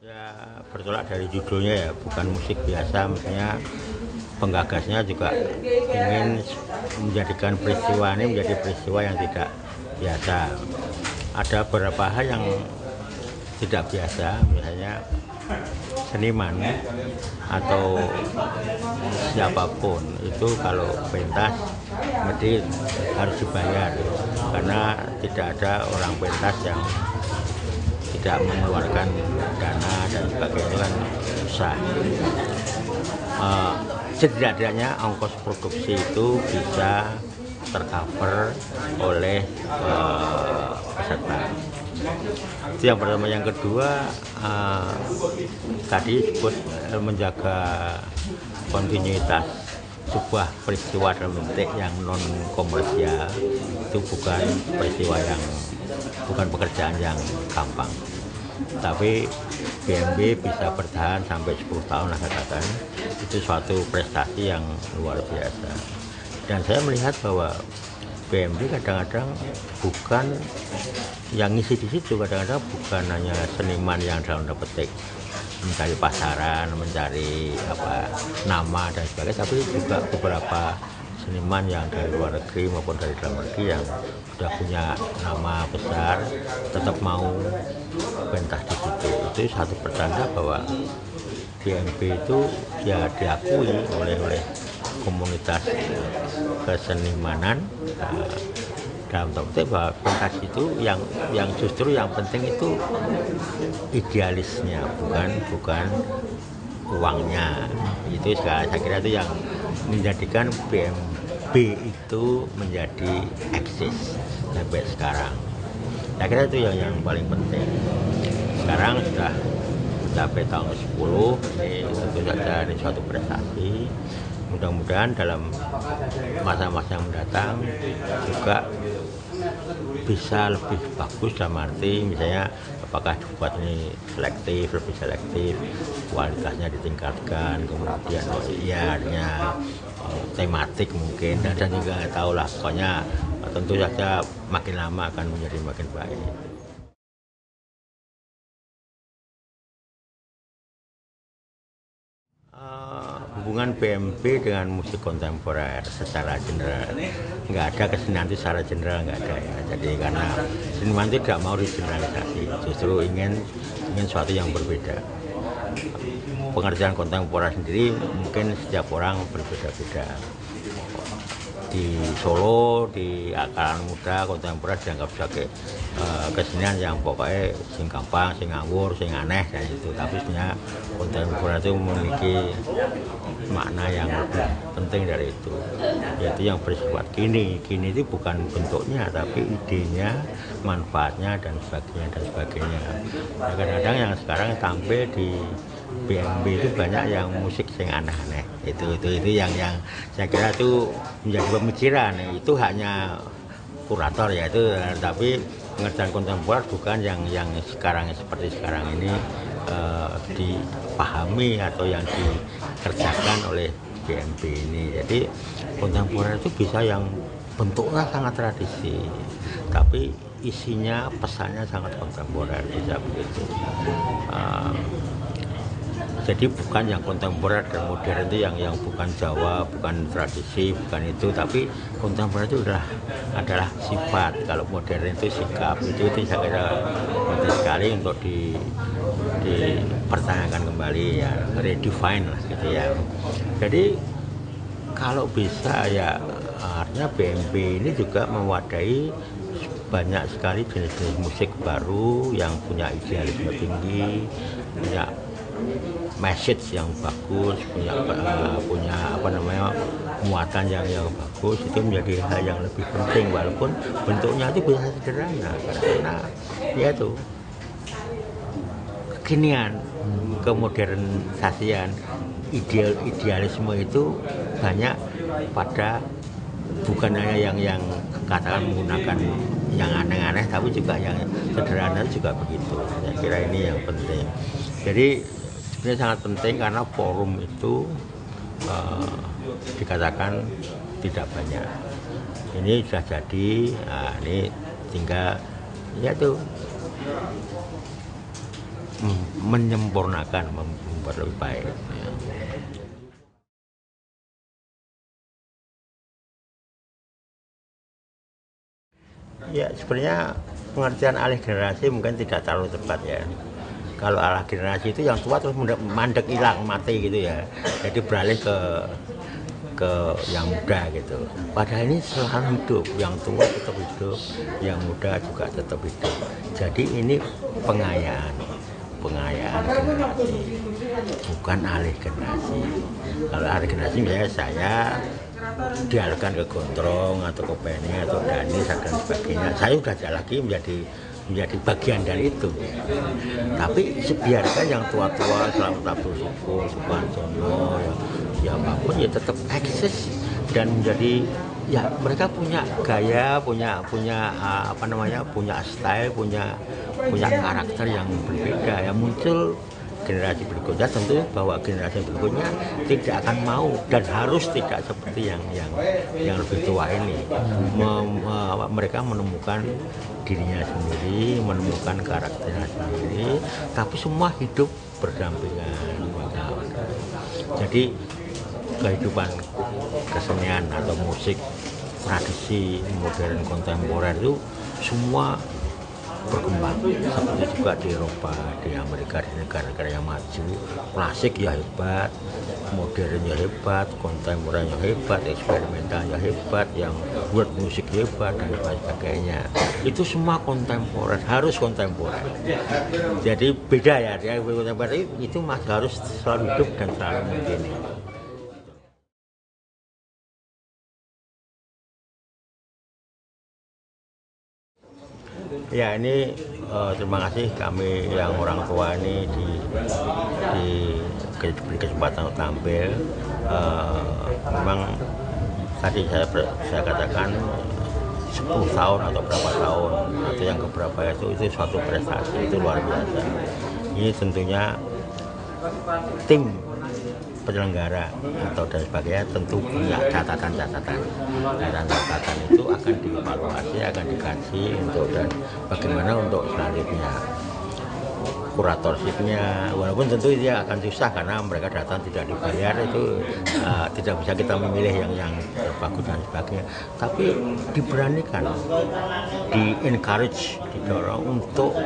Ya, bertolak dari judulnya ya, bukan musik biasa. Misalnya penggagasnya juga ingin menjadikan peristiwa ini menjadi peristiwa yang tidak biasa. Ada beberapa hal yang tidak biasa, misalnya seniman atau siapapun itu kalau pentas mesti harus dibayar, karena tidak ada orang pentas yang tidak mengeluarkan dana dan sebagainya, kan susah. Setidaknya ongkos produksi itu bisa tercover oleh peserta. Itu yang pertama. Yang kedua, tadi disebut menjaga kontinuitas sebuah peristiwa dalam bentuk yang non komersial. Itu bukan peristiwa yang bukan pekerjaan yang gampang, tapi BMB bisa bertahan sampai 10 tahun lah katakan, itu suatu prestasi yang luar biasa. Dan saya melihat bahwa BMB kadang-kadang bukan yang ngisi di situ, kadang-kadang bukan hanya seniman yang dalam tanda petik mencari pasaran, mencari nama dan sebagainya, tapi juga beberapa seniman yang dari luar negeri maupun dari dalam negeri yang sudah punya nama besar tetap mau pentas di situ. Itu satu pertanda bahwa BMB itu ya diakui oleh komunitas kesenimanan dalam topik, bahwa pentas itu yang justru yang penting itu idealisnya, bukan uangnya. Itu saya kira itu yang menjadikan BMB itu menjadi eksis sampai sekarang. Saya kira itu yang paling penting. Sekarang sudah sampai tahun 10, ini tentu saja ini suatu prestasi. Mudah-mudahan dalam masa-masa yang mendatang juga bisa lebih bagus, dalam arti misalnya apakah dibuat ini lebih selektif, kualitasnya ditingkatkan, kemudian tematik mungkin, dan juga tahu lah, pokoknya tentu saja makin lama akan menjadi makin baik. Hubungan BMB dengan musik kontemporer secara general, nggak ada kesenian itu secara general, nggak ada ya. Jadi karena seniman itu tidak mau digeneralisasi, justru ingin sesuatu yang berbeda. Pengertian kontemporer sendiri mungkin setiap orang berbeda-beda. Di Solo, di kalangan muda, kontemporer dianggap sebagai kesenian yang pokoknya sing gampang, sing ngawur, sing aneh kayak gitu. Tapi sebenarnya kontemporer itu memiliki makna yang lebih penting dari itu, yaitu yang bersifat kini. Kini itu bukan bentuknya, tapi idenya, manfaatnya dan sebagainya. Nah, kadang-kadang yang sekarang tampil di BMB itu banyak yang musik sing aneh-aneh. Itu yang saya kira itu menjadi pemikiran. Itu hanya kurator ya itu, tapi pengertian kontemporer bukan yang sekarang seperti sekarang ini dipahami atau yang dikerjakan oleh BMB ini. Jadi kontemporer itu bisa yang bentuknya sangat tradisi, tapi isinya, pesannya sangat kontemporer, bisa begitu. Jadi bukan yang kontemporer dan modern itu yang bukan Jawa, bukan tradisi, bukan itu, tapi kontemporer itu adalah sifat. Kalau modern itu sikap. Itu saya kira penting sekali untuk dipertanyakan kembali, ya, redefine lah gitu ya. Jadi kalau bisa ya, artinya BMB ini juga mewadahi banyak sekali jenis-jenis musik baru yang punya idealisme tinggi, punya message yang bagus, punya muatan yang bagus. Itu menjadi hal yang lebih penting, walaupun bentuknya itu bisa sederhana, karena ya itu kekinian, kemodernisasian, idealisme itu banyak pada bukan hanya yang katakan menggunakan yang aneh-aneh, tapi juga yang sederhana juga begitu. Saya kira ini yang penting. Jadi ini sangat penting karena forum itu dikatakan tidak banyak. Ini sudah jadi, ini tinggal ya tuh menyempurnakan, membuat lebih baik. Ya sebenarnya pengertian alih generasi mungkin tidak terlalu tepat ya. Kalau alih generasi itu yang tua terus mandek hilang mati gitu ya. Jadi beralih ke yang muda gitu. Padahal ini selalu hidup, yang tua tetap hidup, yang muda juga tetap hidup. Jadi ini pengayaan generasi, bukan alih generasi. Kalau alih generasi misalnya saya dialihkan ke Gondrong atau ke Pening atau Danis dan sebagainya, saya sudah tidak lagi menjadi bagian dari itu. Tapi sebiarkan yang tua-tua Slamet Abdul Syukur, Suparjono, ya apapun ya tetap eksis dan menjadi ya mereka punya gaya, punya style, punya karakter yang berbeda yang muncul. Generasi berikutnya tentu bahwa generasi berikutnya tidak akan mau dan harus tidak seperti yang lebih tua ini. Mereka menemukan dirinya sendiri, menemukan karakternya sendiri, tapi semua hidup berdampingan. Jadi kehidupan kesenian atau musik tradisi modern kontemporer itu semua berkembang, seperti juga di Eropa, di Amerika, di negara-negara yang maju. Klasik ya hebat, modernnya hebat, kontemporer yang hebat, eksperimentalnya hebat, yang buat musik hebat dan sebagainya. Itu semua kontemporer, harus kontemporer. Jadi beda ya, kontemporer itu masih harus selalu hidup dan selalu mungkin. Ya ini terima kasih kami yang orang tua ini diberi kesempatan untuk tampil. Memang tadi saya katakan 10 tahun atau berapa tahun atau yang keberapa itu suatu prestasi, itu luar biasa. Ini tentunya tim penyelenggara atau dan sebagainya tentu punya catatan itu akan dievaluasi, akan dikaji untuk dan bagaimana untuk selanjutnya kuratorshipnya, walaupun tentu dia akan susah karena mereka datang tidak dibayar, itu tidak bisa kita memilih yang bagus dan sebagainya, tapi diberanikan, di-encourage, didorong untuk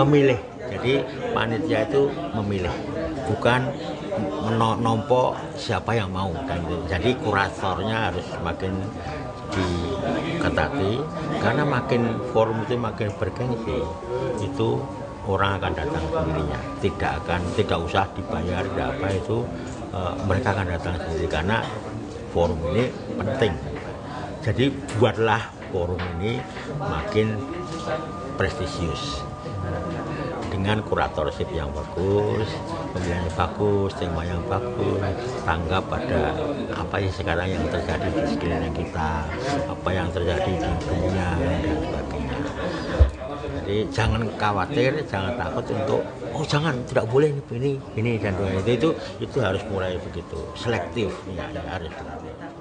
memilih. Jadi panitia itu memilih, bukan menompo siapa yang mau. Dan jadi kuratornya harus makin diketati, karena makin forum itu makin bergengsi, itu orang akan datang sendirinya, tidak usah dibayar, tidak apa itu, mereka akan datang sendiri karena forum ini penting. Jadi buatlah forum ini makin prestisius dengan kuratorship yang bagus, pemilihannya bagus, tema yang bagus, tanggap pada apa yang sekarang yang terjadi di sekeliling kita, apa yang terjadi di dunia dan sebagainya. Jadi jangan khawatir, jangan takut untuk jangan, tidak boleh ini dan itu harus mulai begitu selektif ya, harus begitu.